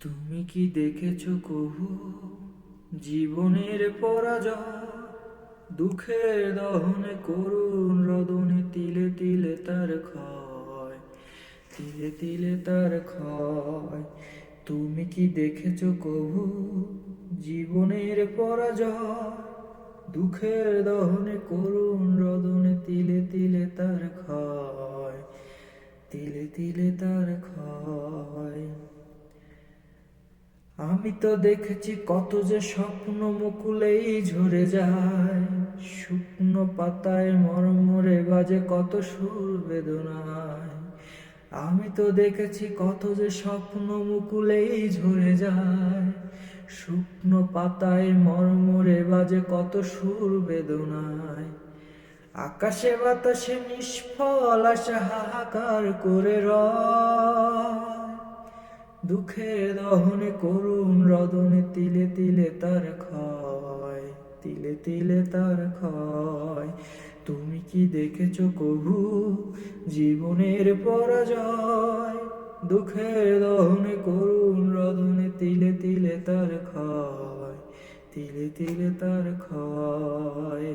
তুমি কি দেখেছো কবু জীবনের পরাজয়? দুঃখের দহনে করুণ রদনে তিলে তিলে তার ক্ষয়, তিলে তিলে তার ক্ষয়। তুমি কি দেখেছো কবু জীবনের পরাজয়? দুঃখের দহনে করুণ রদনে তিলে তিলে তার ক্ষয়, তিলে তিলে তার ক্ষয়। আমি তো দেখেছি কত যে স্বপ্ন মুকুলেই ঝরে যায়, শুকনো পাতায় মরমরে বাজে কত সুর বেদনায়। আমি তো দেখেছি কত যে স্বপ্ন মুকুলেই ঝরে যায়, শুকনো পাতায় মরমরে বাজে কত সুর বেদনায়। আকাশে বাতাসে নিষ্ফল আশা হাহাকার করে রয়, দুঃখের দহনে করুণ রদনে তিলে তিলে তার ক্ষয়, তিলে তিলে তার ক্ষয়। তুমি কি দেখেছো কবু জীবনের পরাজয়? দুঃখের দহনে করুণ রদনে তিলে তিলে তার ক্ষয়, তিলে তিলে তার ক্ষয়।